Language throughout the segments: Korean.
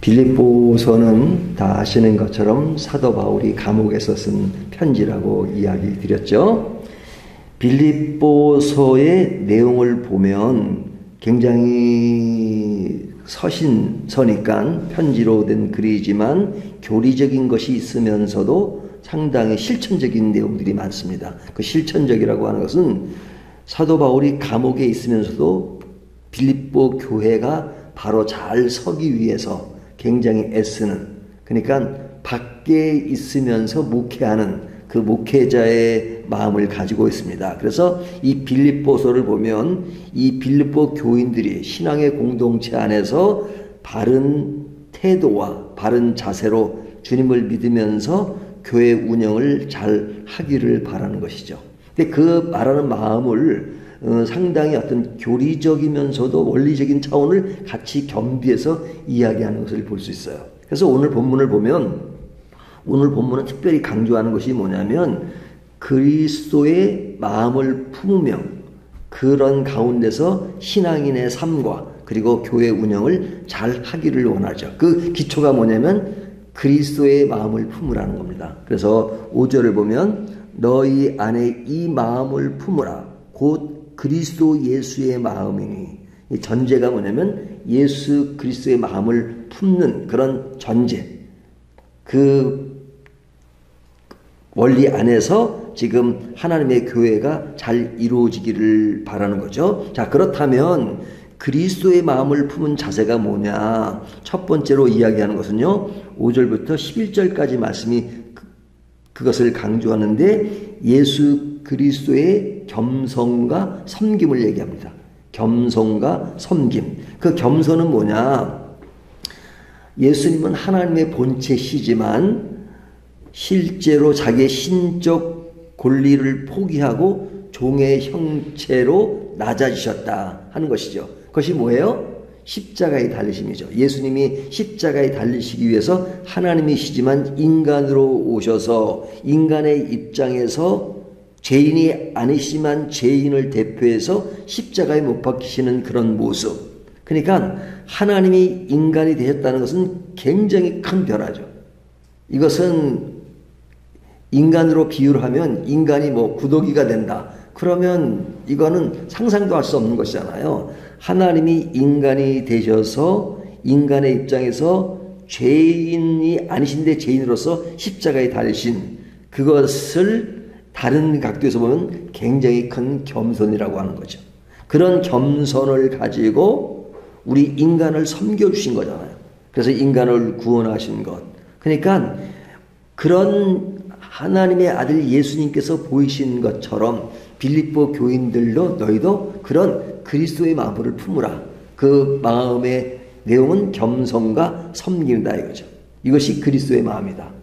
빌립보서는 다 아시는 것처럼 사도 바울이 감옥에서 쓴 편지라고 이야기 드렸죠. 빌립보서의 내용을 보면 굉장히 서니까 편지로 된 글이지만 교리적인 것이 있으면서도 상당히 실천적인 내용들이 많습니다. 그 실천적이라고 하는 것은 사도 바울이 감옥에 있으면서도 빌립보 교회가 바로 잘 서기 위해서 굉장히 애쓰는, 그러니까 밖에 있으면서 목회하는 그 목회자의 마음을 가지고 있습니다. 그래서 이 빌립보서를 보면 이 빌립보 교인들이 신앙의 공동체 안에서 바른 태도와 바른 자세로 주님을 믿으면서 교회 운영을 잘 하기를 바라는 것이죠. 근데 그 말하는 마음을 상당히 어떤 교리적이면서도 원리적인 차원을 같이 겸비해서 이야기하는 것을 볼 수 있어요. 그래서 오늘 본문을 보면, 오늘 본문은 특별히 강조하는 것이 뭐냐면 그리스도의 마음을 품으며 그런 가운데서 신앙인의 삶과 그리고 교회 운영을 잘 하기를 원하죠. 그 기초가 뭐냐면 그리스도의 마음을 품으라는 겁니다. 그래서 5절을 보면 너희 안에 이 마음을 품으라 곧 그리스도 예수의 마음이니, 이 전제가 뭐냐면 예수 그리스도의 마음을 품는 그런 전제, 그 원리 안에서 지금 하나님의 교회가 잘 이루어지기를 바라는 거죠. 자, 그렇다면 그리스도의 마음을 품은 자세가 뭐냐? 첫 번째로 이야기하는 것은요, 5절부터 11절까지 말씀이 그것을 강조하는데 예수 그리스도의 겸손과 섬김을 얘기합니다. 겸손과 섬김. 그 겸손은 뭐냐? 예수님은 하나님의 본체시지만 실제로 자기의 신적 권리를 포기하고 종의 형체로 낮아지셨다 하는 것이죠. 그것이 뭐예요? 십자가의 달리심이죠. 예수님이 십자가에 달리시기 위해서 하나님이시지만 인간으로 오셔서 인간의 입장에서 죄인이 아니시지만 죄인을 대표해서 십자가에 못 박히시는 그런 모습. 그러니까 하나님이 인간이 되셨다는 것은 굉장히 큰 변화죠. 이것은 인간으로 비유를 하면 인간이 뭐 구더기가 된다. 그러면 이거는 상상도 할 수 없는 것이잖아요. 하나님이 인간이 되셔서 인간의 입장에서 죄인이 아니신데 죄인으로서 십자가에 달리신 그것을 다른 각도에서 보면 굉장히 큰 겸손이라고 하는 거죠. 그런 겸손을 가지고 우리 인간을 섬겨주신 거잖아요. 그래서 인간을 구원하신 것. 그러니까 그런 하나님의 아들 예수님께서 보이신 것처럼 빌립보 교인들도 너희도 그런 그리스도의 마음을 품으라. 그 마음의 내용은 겸손과 섬김이다 이거죠. 이것이 그리스도의 마음이다.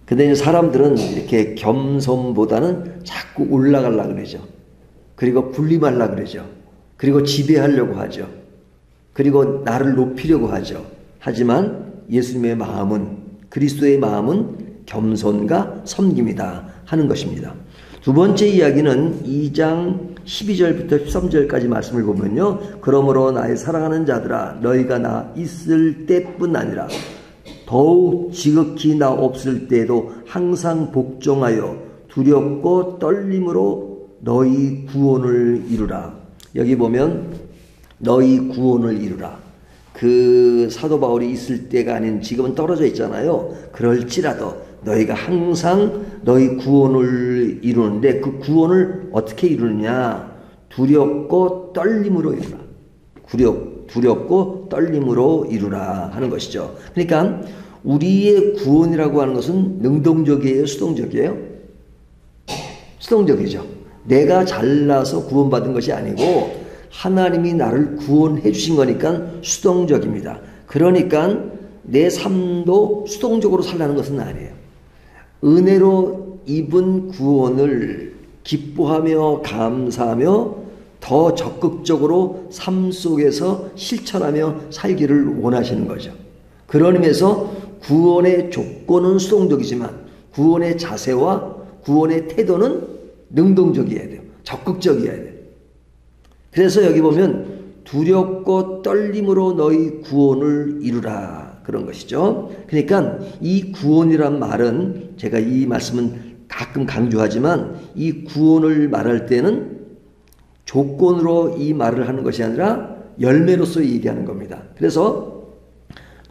근데 이제 사람들은 이렇게 겸손보다는 자꾸 올라가려고 그러죠. 그리고 군림하려고 그러죠. 그리고 지배하려고 하죠. 그리고 나를 높이려고 하죠. 하지만 예수님의 마음은, 그리스도의 마음은 겸손과 섬김이다 하는 것입니다. 두 번째 이야기는 2장 12절부터 13절까지 말씀을 보면요. 그러므로 나의 사랑하는 자들아 너희가 나 있을 때뿐 아니라 더욱 지극히 나 없을 때에도 항상 복종하여 두렵고 떨림으로 너희 구원을 이루라. 여기 보면 너희 구원을 이루라. 그 사도 바울이 있을 때가 아닌 지금은 떨어져 있잖아요. 그럴지라도 너희가 항상 너희 구원을 이루는데 그 구원을 어떻게 이루느냐? 두렵고 떨림으로 이루라. 두렵고 떨림으로 이루라 하는 것이죠. 그러니까 우리의 구원이라고 하는 것은 능동적이에요? 수동적이에요? 수동적이죠. 내가 잘나서 구원받은 것이 아니고 하나님이 나를 구원해 주신 거니까 수동적입니다. 그러니까 내 삶도 수동적으로 살라는 것은 아니에요. 은혜로 입은 구원을 기뻐하며 감사하며 더 적극적으로 삶 속에서 실천하며 살기를 원하시는 거죠. 그런 의미에서 구원의 조건은 수동적이지만 구원의 자세와 구원의 태도는 능동적이어야 돼요. 적극적이어야 돼요. 그래서 여기 보면 두렵고 떨림으로 너희 구원을 이루라. 그런 것이죠. 그러니까 이 구원이란 말은 제가 이 말씀은 가끔 강조하지만 이 구원을 말할 때는 조건으로 이 말을 하는 것이 아니라 열매로서 얘기하는 겁니다. 그래서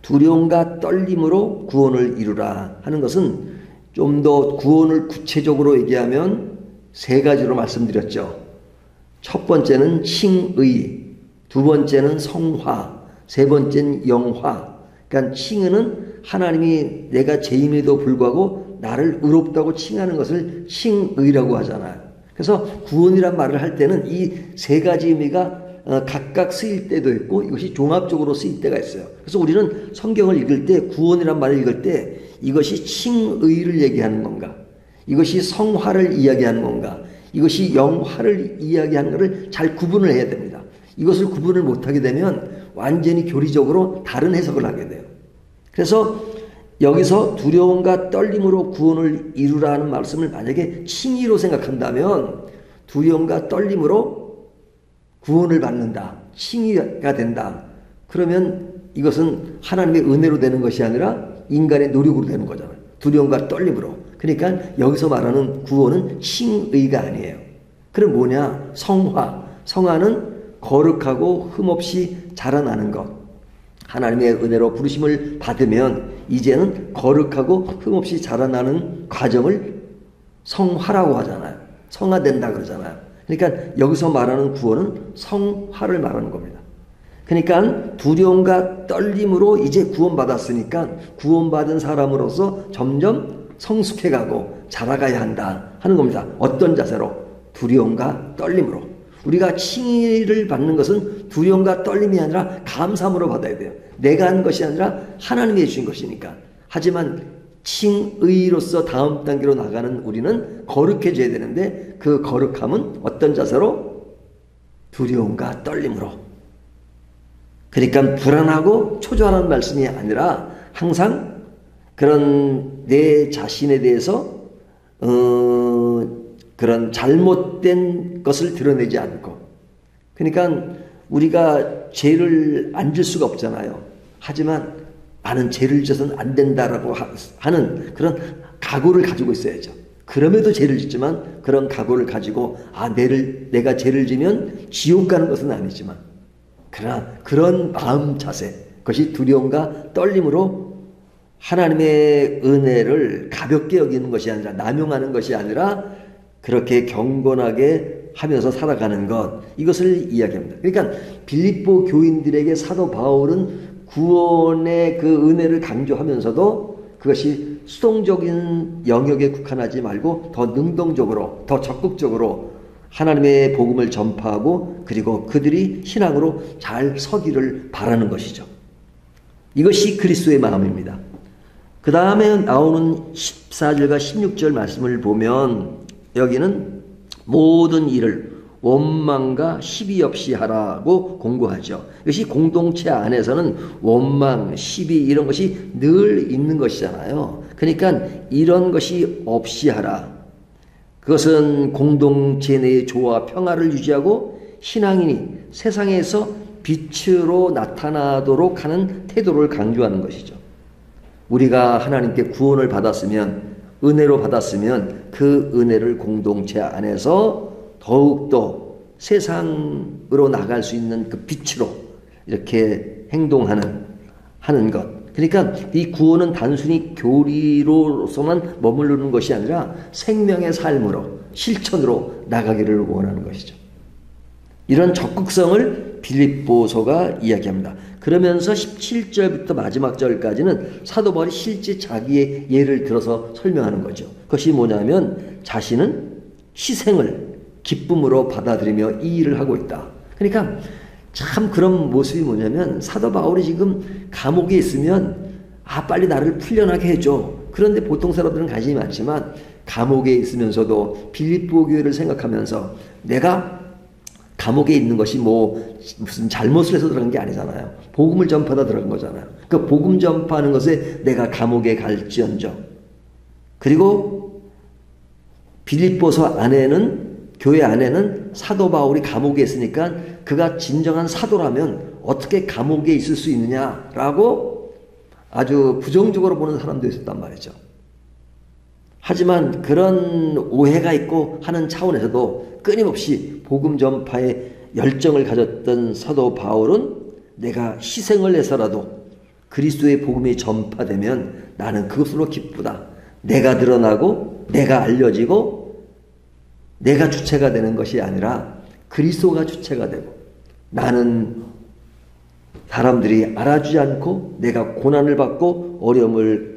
두려움과 떨림으로 구원을 이루라 하는 것은 좀 더 구원을 구체적으로 얘기하면 세 가지로 말씀드렸죠. 첫 번째는 칭의, 두 번째는 성화, 세 번째는 영화. 그러니까 칭의는 하나님이 내가 죄인에도 불구하고 나를 의롭다고 칭하는 것을 칭의라고 하잖아요. 그래서 구원이란 말을 할 때는 이 세 가지 의미가 각각 쓰일 때도 있고 이것이 종합적으로 쓰일 때가 있어요. 그래서 우리는 성경을 읽을 때 구원이란 말을 읽을 때 이것이 칭의를 얘기하는 건가, 이것이 성화를 이야기하는 건가, 이것이 영화를 이야기하는 것을 잘 구분을 해야 됩니다. 이것을 구분을 못하게 되면 완전히 교리적으로 다른 해석을 하게 돼요. 그래서 여기서 두려움과 떨림으로 구원을 이루라는 말씀을 만약에 칭의로 생각한다면 두려움과 떨림으로 구원을 받는다, 칭의가 된다. 그러면 이것은 하나님의 은혜로 되는 것이 아니라 인간의 노력으로 되는 거잖아요. 두려움과 떨림으로. 그러니까 여기서 말하는 구원은 칭의가 아니에요. 그럼 뭐냐? 성화. 성화는 거룩하고 흠없이 자라나는 것. 하나님의 은혜로 부르심을 받으면 이제는 거룩하고 흠없이 자라나는 과정을 성화라고 하잖아요. 성화된다 그러잖아요. 그러니까 여기서 말하는 구원은 성화를 말하는 겁니다. 그러니까 두려움과 떨림으로 이제 구원받았으니까 구원받은 사람으로서 점점 성숙해가고 자라가야 한다 하는 겁니다. 어떤 자세로? 두려움과 떨림으로. 우리가 칭의를 받는 것은 두려움과 떨림이 아니라 감사함으로 받아야 돼요. 내가 한 것이 아니라 하나님이 해주신 것이니까. 하지만 칭의로서 다음 단계로 나가는 우리는 거룩해져야 되는데 그 거룩함은 어떤 자세로? 두려움과 떨림으로. 그러니까 불안하고 초조하는 말씀이 아니라 항상 그런 내 자신에 대해서 그런 잘못된 것을 드러내지 않고, 그러니까 우리가 죄를 안 질 수가 없잖아요. 하지만 나는 죄를 져서는 안 된다라고 하는 그런 각오를 가지고 있어야죠. 그럼에도 죄를 짓지만 그런 각오를 가지고 내가 죄를 지면 지옥 가는 것은 아니지만 그러나 그런 마음 자세, 그것이 두려움과 떨림으로 하나님의 은혜를 가볍게 여기는 것이 아니라 남용하는 것이 아니라 그렇게 경건하게 하면서 살아가는 것, 이것을 이야기합니다. 그러니까 빌립보 교인들에게 사도 바울은 구원의 그 은혜를 강조하면서도 그것이 수동적인 영역에 국한하지 말고 더 능동적으로, 더 적극적으로 하나님의 복음을 전파하고 그리고 그들이 신앙으로 잘 서기를 바라는 것이죠. 이것이 그리스도의 마음입니다. 그 다음에 나오는 14절과 16절 말씀을 보면 여기는 모든 일을 원망과 시비 없이 하라고 공고하죠. 이것이 공동체 안에서는 원망, 시비 이런 것이 늘 있는 것이잖아요. 그러니까 이런 것이 없이 하라. 그것은 공동체 내의 조화, 평화를 유지하고 신앙인이 세상에서 빛으로 나타나도록 하는 태도를 강조하는 것이죠. 우리가 하나님께 구원을 받았으면, 은혜로 받았으면 그 은혜를 공동체 안에서 더욱더 세상으로 나갈 수 있는 그 빛으로 이렇게 하는 것. 그러니까 이 구원은 단순히 교리로서만 머무르는 것이 아니라 생명의 삶으로, 실천으로 나가기를 원하는 것이죠. 이런 적극성을 빌립보서가 이야기합니다. 그러면서 17절부터 마지막 절까지는 사도 바울이 실제 자기의 예를 들어서 설명하는 거죠. 그것이 뭐냐면 자신은 희생을 기쁨으로 받아들이며 이 일을 하고 있다. 그러니까 참 그런 모습이 뭐냐면 사도 바울이 지금 감옥에 있으면 빨리 나를 풀려나게 해줘. 그런데 보통 사람들은 관심이 많지만 감옥에 있으면서도 빌립보 교회를 생각하면서 내가 감옥에 있는 것이 무슨 잘못을 해서 들어간 게 아니잖아요. 복음을 전파하다 들어간 거잖아요. 그 복음 전파하는 것에 내가 감옥에 갈지언정. 그리고 빌립보서 안에는 교회 안에는 사도 바울이 감옥에 있으니까 그가 진정한 사도라면 어떻게 감옥에 있을 수 있느냐라고 아주 부정적으로 보는 사람도 있었단 말이죠. 하지만 그런 오해가 있고 하는 차원에서도 끊임없이 복음 전파에 열정을 가졌던 사도 바울은 내가 희생을 해서라도 그리스도의 복음이 전파되면 나는 그것으로 기쁘다. 내가 드러나고 내가 알려지고 내가 주체가 되는 것이 아니라 그리스도가 주체가 되고 나는 사람들이 알아주지 않고 내가 고난을 받고 어려움을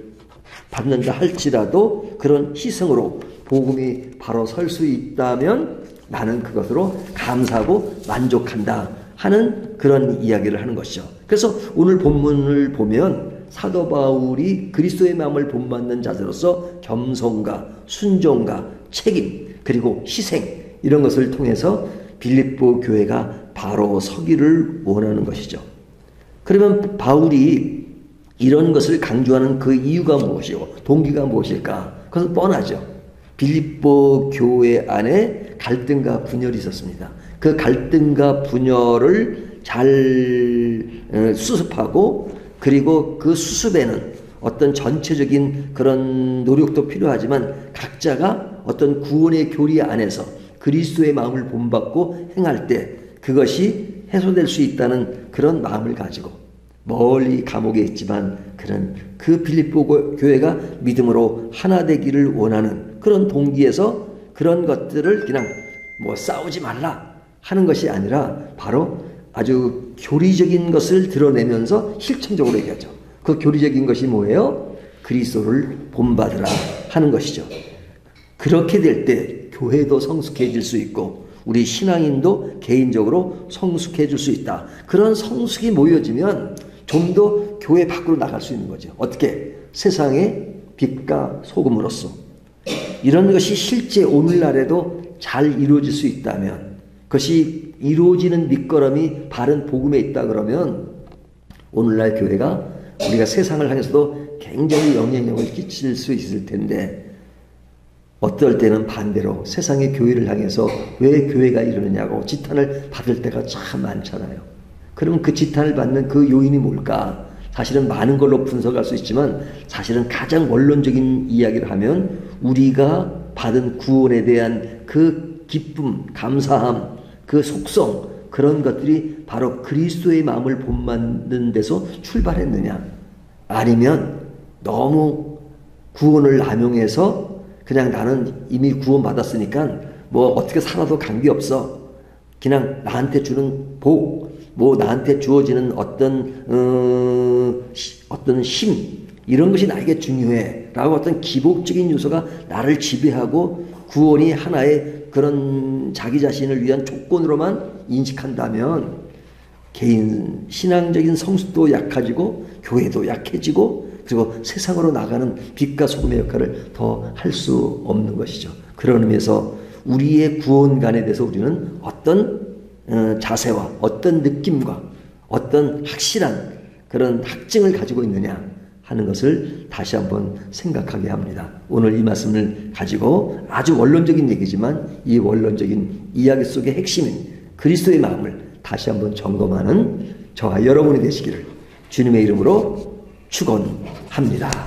받는다 할지라도 그런 희생으로 복음이 바로 설 수 있다면 나는 그것으로 감사하고 만족한다 하는 그런 이야기를 하는 것이죠. 그래서 오늘 본문을 보면 사도 바울이 그리스도의 마음을 본받는 자세로서 겸손과 순종과 책임 그리고 희생 이런 것을 통해서 빌립보 교회가 바로 서기를 원하는 것이죠. 그러면 바울이 이런 것을 강조하는 그 이유가 무엇이고 동기가 무엇일까? 그것은 뻔하죠. 빌립보 교회 안에 갈등과 분열이 있었습니다. 그 갈등과 분열을 잘 수습하고 그리고 그 수습에는 어떤 전체적인 그런 노력도 필요하지만 각자가 어떤 구원의 교리 안에서 그리스도의 마음을 본받고 행할 때 그것이 해소될 수 있다는 그런 마음을 가지고 멀리 감옥에 있지만 그런 그 빌립보 교회가 믿음으로 하나 되기를 원하는 그런 동기에서 그런 것들을 그냥 뭐 싸우지 말라 하는 것이 아니라 바로 아주 교리적인 것을 드러내면서 실천적으로 얘기하죠. 그 교리적인 것이 뭐예요? 그리스도를 본받으라 하는 것이죠. 그렇게 될 때 교회도 성숙해질 수 있고 우리 신앙인도 개인적으로 성숙해질 수 있다. 그런 성숙이 모여지면 좀 더 교회 밖으로 나갈 수 있는 거죠. 어떻게? 세상의 빛과 소금으로서. 이런 것이 실제 오늘날에도 잘 이루어질 수 있다면 그것이 이루어지는 밑거름이 바른 복음에 있다 그러면 오늘날 교회가 우리가 세상을 향해서도 굉장히 영향력을 끼칠 수 있을 텐데 어떨 때는 반대로 세상의 교회를 향해서 왜 교회가 이러느냐고 지탄을 받을 때가 참 많잖아요. 그러면 그 지탄을 받는 그 요인이 뭘까? 사실은 많은 걸로 분석할 수 있지만 사실은 가장 원론적인 이야기를 하면 우리가 받은 구원에 대한 그 기쁨, 감사함, 그 속성 그런 것들이 바로 그리스도의 마음을 본받는 데서 출발했느냐 아니면 너무 구원을 남용해서 그냥 나는 이미 구원받았으니까 뭐 어떻게 살아도 관계없어 그냥 나한테 주는 복 뭐 나한테 주어지는 어떤 힘 이런 것이 나에게 중요해 라고 어떤 기복적인 요소가 나를 지배하고 구원이 하나의 그런 자기 자신을 위한 조건으로만 인식한다면 개인 신앙적인 성숙도 약해지고 교회도 약해지고 그리고 세상으로 나가는 빛과 소금의 역할을 더 할 수 없는 것이죠. 그런 의미에서 우리의 구원관에 대해서 우리는 어떤 자세와 어떤 느낌과 어떤 확실한 그런 확증을 가지고 있느냐 하는 것을 다시 한번 생각하게 합니다. 오늘 이 말씀을 가지고 아주 원론적인 얘기지만 이 원론적인 이야기 속의 핵심인 그리스도의 마음을 다시 한번 점검하는 저와 여러분이 되시기를 주님의 이름으로 축원합니다.